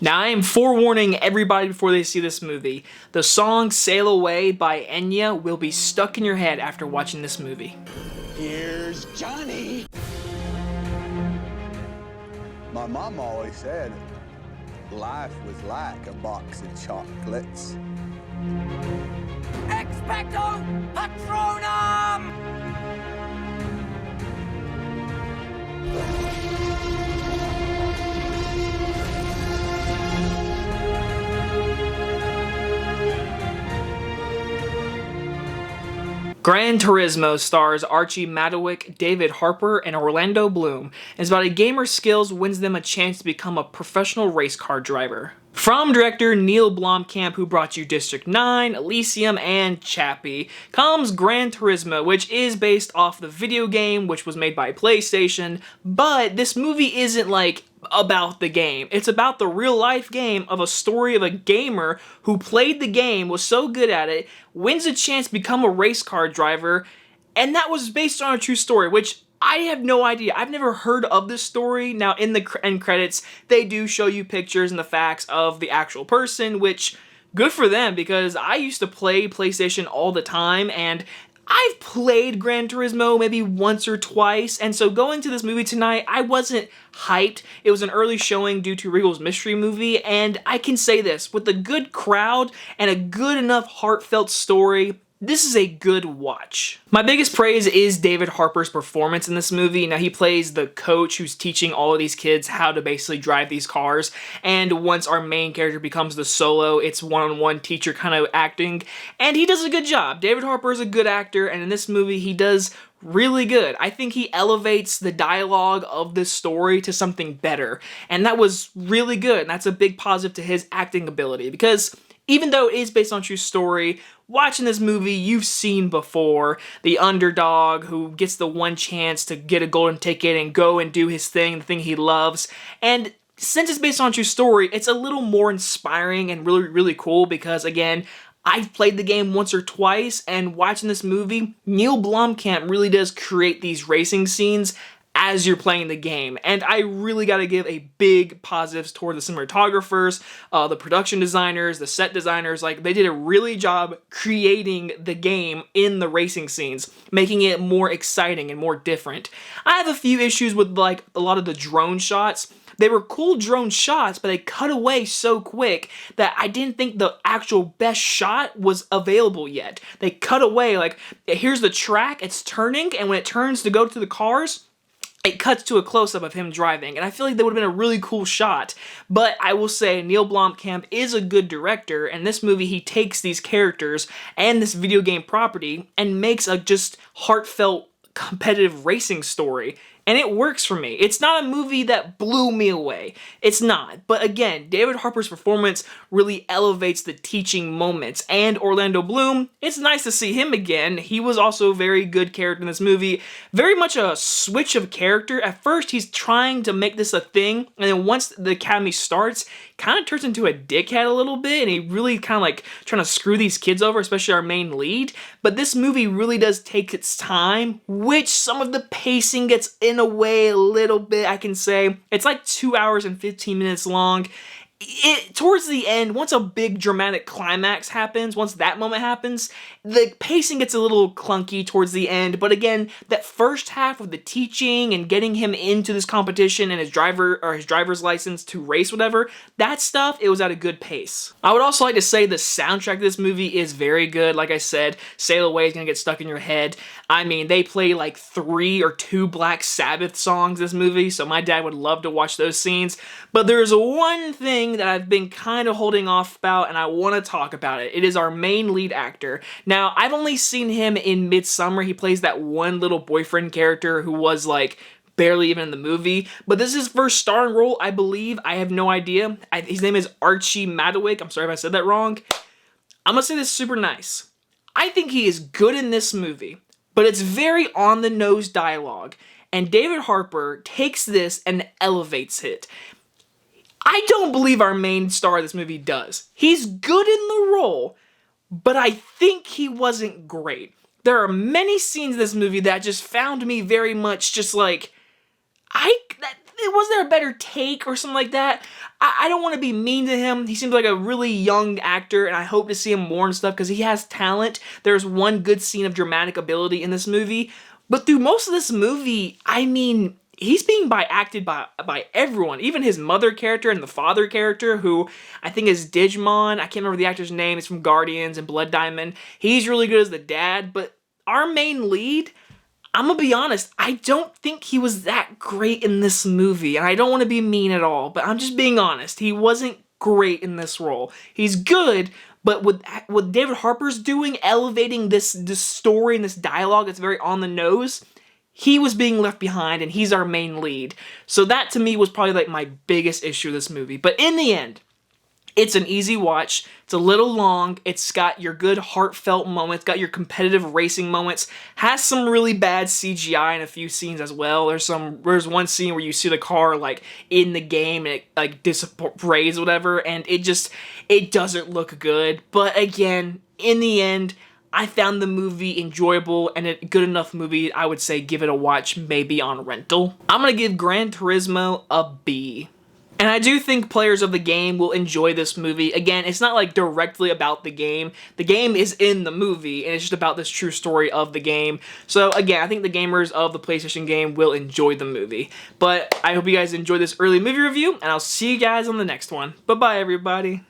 Now, I am forewarning everybody before they see this movie. The song Sail Away by Enya will be stuck in your head after watching this movie. Here's Johnny. My mom always said life was like a box of chocolates. Expecto Patronum! Gran Turismo stars Archie Madekwe, David Harbour, and Orlando Bloom, and is about a gamer's skills wins them a chance to become a professional race car driver. From director Neill Blomkamp, who brought you District 9, Elysium, and Chappie, comes Gran Turismo, which is based off the video game, which was made by PlayStation, but this movie isn't like about the game. It's about the real-life game of a story of a gamer who played the game, was so good at it, wins a chance to become a race car driver, and that was based on a true story, which I have no idea. I've never heard of this story. Now, in the end credits, they do show you pictures and the facts of the actual person, which, good for them, because I used to play PlayStation all the time, and I've played Gran Turismo maybe once or twice, and so going to this movie tonight, I wasn't hyped. It was an early showing due to Regal's mystery movie, and I can say this, with a good crowd and a good enough heartfelt story, this is a good watch. My biggest praise is David Harbour's performance in this movie. Now, he plays the coach who's teaching all of these kids how to basically drive these cars, and once our main character becomes the solo, it's one-on-one teacher kind of acting, and he does a good job. David Harbour is a good actor, and in this movie, he does really good. I think he elevates the dialogue of this story to something better, and that was really good, and that's a big positive to his acting ability, because even though it is based on a true story, watching this movie, you've seen before the underdog who gets the one chance to get a golden ticket and go and do his thing, the thing he loves. And since it's based on a true story, it's a little more inspiring and really, really cool because, again, I've played the game once or twice, and watching this movie, Neill Blomkamp really does create these racing scenes as you're playing the game, and I really gotta give a big positives toward the cinematographers, the production designers, the set designers. Like, they did a really job creating the game in the racing scenes, making it more exciting and more different. I have a few issues with, like, a lot of the drone shots. They were cool drone shots, but they cut away so quick that I didn't think the actual best shot was available yet. They cut away, like, here's the track, it's turning, and when it turns to go to the cars, it cuts to a close-up of him driving, and I feel like that would have been a really cool shot. But I will say, Neill Blomkamp is a good director, and this movie, he takes these characters and this video game property and makes a just heartfelt, competitive racing story. And it works for me. It's not a movie that blew me away. It's not. But again, David Harbour's performance really elevates the teaching moments. And Orlando Bloom, it's nice to see him again. He was also a very good character in this movie. Very much a switch of character. At first, he's trying to make this a thing. And then once the academy starts, kind of turns into a dickhead a little bit. And he really kind of like trying to screw these kids over, especially our main lead. But this movie really does take its time, which some of the pacing gets in a way a little bit, I can say. It's like 2 hours and 15 minutes long. Towards the end, once a big dramatic climax happens, once that moment happens, the pacing gets a little clunky towards the end, but again, that first half of the teaching and getting him into this competition and his driver's license to race whatever, that stuff, it was at a good pace. I would also like to say the soundtrack of this movie is very good. Like I said, Sail Away is gonna get stuck in your head. I mean, they play like 3 or 2 Black Sabbath songs this movie, so my dad would love to watch those scenes, but there's one thing that I've been kind of holding off about, and I want to talk about it. It is our main lead actor. Now, I've only seen him in Midsummer. He plays that one little boyfriend character who was like barely even in the movie, but this is his first starring role, I believe. I have no idea. His name is Archie Madekwe. I'm sorry if I said that wrong. I'm gonna say this super nice. I think he is good in this movie, but it's very on-the-nose dialogue, and David Harbour takes this and elevates it. I don't believe our main star of this movie does. He's good in the role, but I think he wasn't great. There are many scenes in this movie that just found me very much just like, was there a better take or something like that? I don't want to be mean to him. He seems like a really young actor, and I hope to see him more and stuff because he has talent. There's one good scene of dramatic ability in this movie, but through most of this movie, I mean, he's being acted by everyone, even his mother character and the father character, who I think is Digimon. I can't remember the actor's name. It's from Guardians and Blood Diamond. He's really good as the dad, but our main lead, I'm gonna be honest, I don't think he was that great in this movie, and I don't want to be mean at all, but I'm just being honest. He wasn't great in this role. He's good, but what David Harbour's doing, elevating this story and this dialogue that's very on the nose, he was being left behind, and he's our main lead. So that, to me, was probably like my biggest issue with this movie. But in the end, it's an easy watch. It's a little long. It's got your good heartfelt moments, got your competitive racing moments, has some really bad CGI in a few scenes as well. There's one scene where you see the car like in the game and it like disapparates whatever, and it doesn't look good. But again, in the end, I found the movie enjoyable and a good enough movie. I would say give it a watch, maybe on rental. I'm gonna give Gran Turismo a B. And I do think players of the game will enjoy this movie. Again, it's not like directly about the game. The game is in the movie, and it's just about this true story of the game. So again, I think the gamers of the PlayStation game will enjoy the movie. But I hope you guys enjoyed this early movie review, and I'll see you guys on the next one. Bye-bye, everybody.